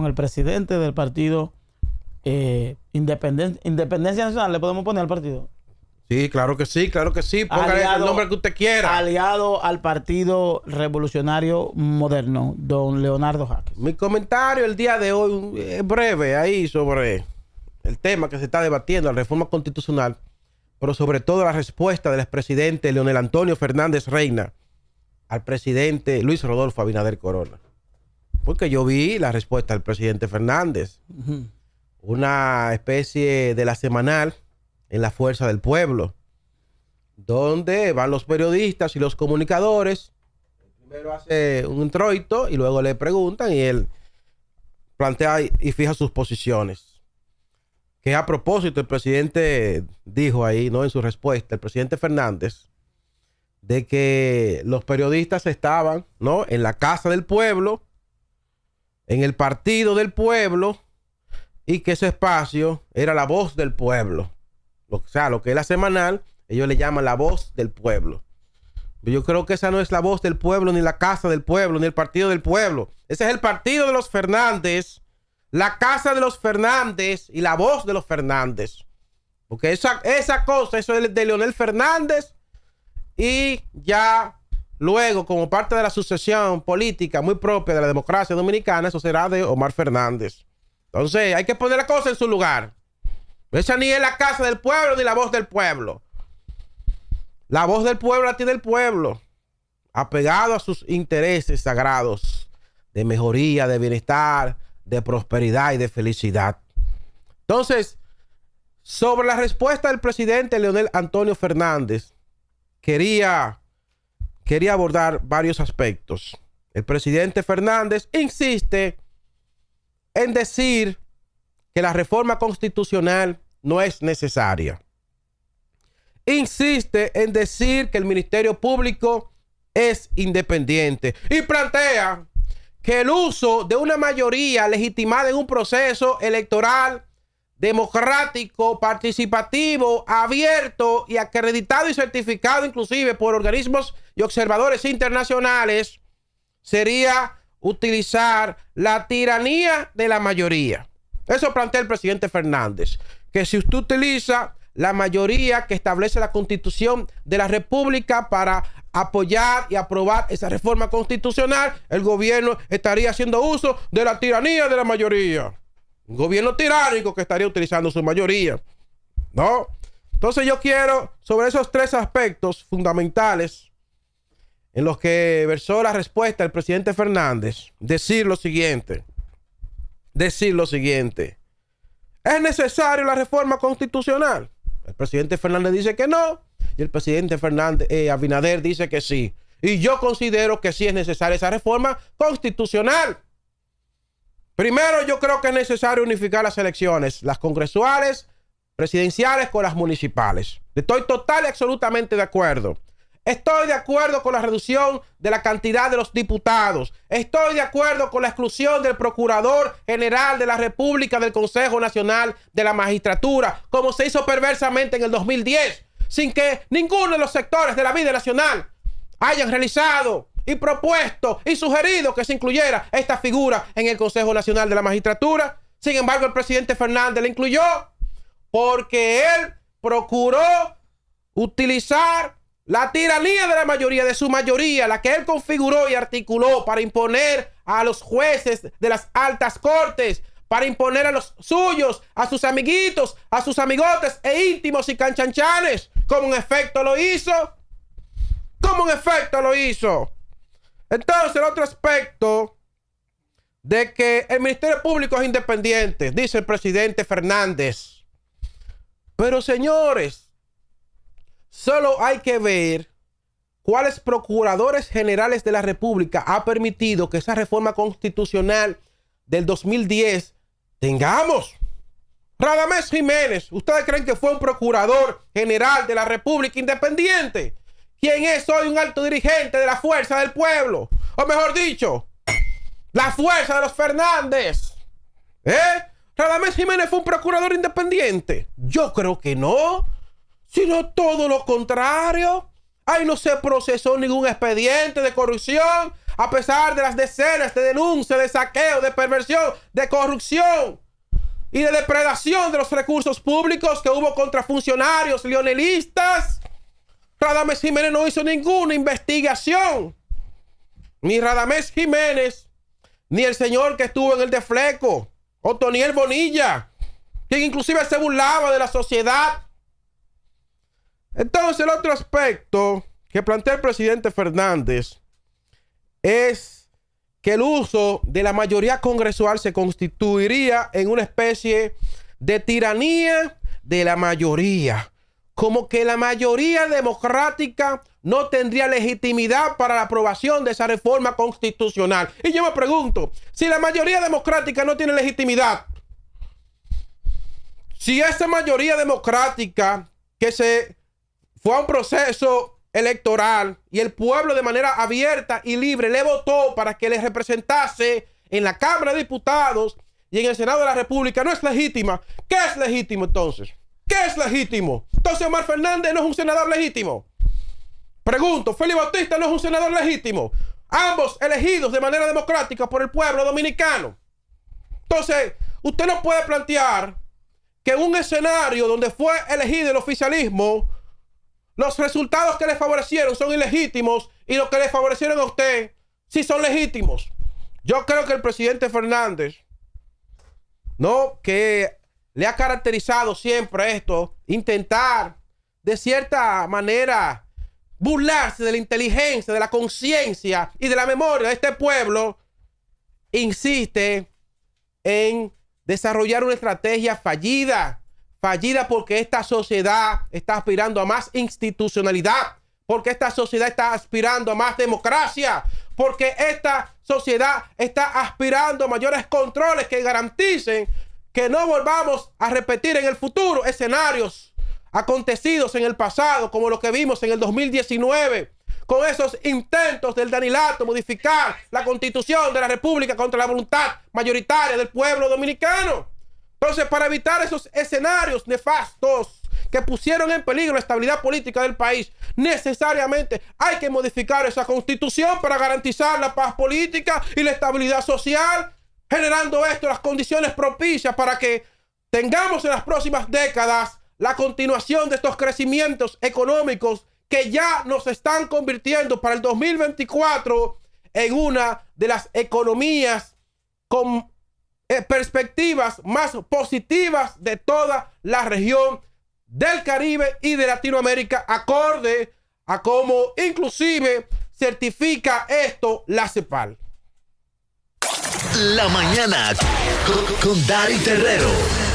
con el presidente del partido Independencia Nacional, ¿le podemos poner al partido? Sí, claro que sí, claro que sí. Póngale el nombre que usted quiera. Aliado al Partido Revolucionario Moderno, don Leonardo Jaques. Mi comentario el día de hoy es breve ahí sobre el tema que se está debatiendo, la reforma constitucional, pero sobre todo la respuesta del expresidente Leonel Antonio Fernández Reina al presidente Luis Rodolfo Abinader Corona. Porque yo vi la respuesta del presidente Fernández. Una especie de la semanal en la Fuerza del Pueblo, donde van los periodistas y los comunicadores. Primero hace un introito y luego le preguntan y él plantea y fija sus posiciones. Que a propósito el presidente dijo ahí, ¿no? En su respuesta, el presidente Fernández, de que los periodistas estaban, ¿no? En la casa del pueblo, en el partido del pueblo, y que ese espacio era la voz del pueblo. O sea, lo que es la semanal, ellos le llaman la voz del pueblo. Yo creo que esa no es la voz del pueblo, ni la casa del pueblo, ni el partido del pueblo. Ese es el partido de los Fernández, la casa de los Fernández y la voz de los Fernández. Porque esa cosa, eso es de Leonel Fernández, y ya luego, como parte de la sucesión política muy propia de la democracia dominicana, eso será de Omar Fernández. Entonces, hay que poner la cosa en su lugar. Esa ni es la casa del pueblo ni la voz del pueblo. La voz del pueblo la tiene el pueblo, apegado a sus intereses sagrados de mejoría, de bienestar, de prosperidad y de felicidad. Entonces, sobre la respuesta del presidente Leonel Antonio Fernández, quería abordar varios aspectos. El presidente Fernández insiste en decir que la reforma constitucional no es necesaria. Insiste en decir que el Ministerio Público es independiente y plantea que el uso de una mayoría legitimada en un proceso electoral democrático, participativo, abierto y acreditado y certificado inclusive por organismos y observadores internacionales sería utilizar la tiranía de la mayoría. Eso plantea el presidente Fernández, que si usted utiliza la mayoría que establece la Constitución de la República para apoyar y aprobar esa reforma constitucional, el gobierno estaría haciendo uso de la tiranía de la mayoría. Un gobierno tiránico que estaría utilizando su mayoría, ¿no? Entonces yo quiero, sobre esos tres aspectos fundamentales en los que versó la respuesta del presidente Fernández, decir lo siguiente. ¿Es necesario la reforma constitucional? El presidente Fernández dice que no, y el presidente Abinader dice que sí. Y yo considero que sí es necesaria esa reforma constitucional. Primero, yo creo que es necesario unificar las elecciones, las congresuales, presidenciales con las municipales. Estoy total y absolutamente de acuerdo. Estoy de acuerdo con la reducción de la cantidad de los diputados. Estoy de acuerdo con la exclusión del Procurador General de la República del Consejo Nacional de la Magistratura, como se hizo perversamente en el 2010, sin que ninguno de los sectores de la vida nacional hayan realizado y propuesto y sugerido que se incluyera esta figura en el Consejo Nacional de la Magistratura. Sin embargo, el presidente Fernández la incluyó porque él procuró utilizar la tiranía de la mayoría, de su mayoría, la que él configuró y articuló para imponer a los jueces de las altas cortes, para imponer a los suyos, a sus amiguitos, a sus amigotes e íntimos y canchanchanes. ¿Cómo en efecto lo hizo? Entonces, el otro aspecto de que el Ministerio Público es independiente, dice el presidente Fernández. Pero señores, solo hay que ver cuáles procuradores generales de la República ha permitido que esa reforma constitucional del 2010 tengamos. Radamés Jiménez, ¿ustedes creen que fue un procurador general de la República independiente? ¿Quién es hoy un alto dirigente de la Fuerza del Pueblo? O mejor dicho, la Fuerza de los Fernández. ¿Radamés Jiménez fue un procurador independiente? Yo creo que no. Sino todo lo contrario. Ahí no se procesó ningún expediente de corrupción. a pesar de las decenas de denuncias de saqueo, de perversión, de corrupción y de depredación de los recursos públicos que hubo contra funcionarios leonelistas, Radamés Jiménez no hizo ninguna investigación. Ni Radamés Jiménez, ni el señor que estuvo en el de Fleco, Otoniel Bonilla, quien inclusive se burlaba de la sociedad. Entonces, el otro aspecto que plantea el presidente Fernández es que el uso de la mayoría congresual se constituiría en una especie de tiranía de la mayoría. Como que la mayoría democrática no tendría legitimidad para la aprobación de esa reforma constitucional. Y yo me pregunto, si la mayoría democrática no tiene legitimidad, si esa mayoría democrática que se fue a un proceso electoral y el pueblo de manera abierta y libre le votó para que le representase en la Cámara de Diputados y en el Senado de la República, no es legítima, ¿qué es legítimo entonces? ¿Qué es legítimo? Entonces Omar Fernández no es un senador legítimo. Pregunto, Félix Bautista no es un senador legítimo. Ambos elegidos de manera democrática por el pueblo dominicano. Entonces, usted no puede plantear que en un escenario donde fue elegido el oficialismo, los resultados que le favorecieron son ilegítimos y los que le favorecieron a usted sí son legítimos. Yo creo que el presidente Fernández, ¿no?, que le ha caracterizado siempre esto, intentar de cierta manera burlarse de la inteligencia, de la conciencia y de la memoria de este pueblo, insiste en desarrollar una estrategia fallida porque esta sociedad está aspirando a más institucionalidad, porque esta sociedad está aspirando a más democracia, porque esta sociedad está aspirando a mayores controles que garanticen que no volvamos a repetir en el futuro escenarios acontecidos en el pasado, como lo que vimos en el 2019, con esos intentos del Danilato modificar la Constitución de la República contra la voluntad mayoritaria del pueblo dominicano. Entonces, para evitar esos escenarios nefastos que pusieron en peligro la estabilidad política del país, necesariamente hay que modificar esa Constitución para garantizar la paz política y la estabilidad social, generando las condiciones propicias para que tengamos en las próximas décadas la continuación de estos crecimientos económicos que ya nos están convirtiendo para el 2024 en una de las economías con perspectivas más positivas de toda la región del Caribe y de Latinoamérica, acorde a cómo inclusive certifica esto la CEPAL. La mañana con Dari Terrero.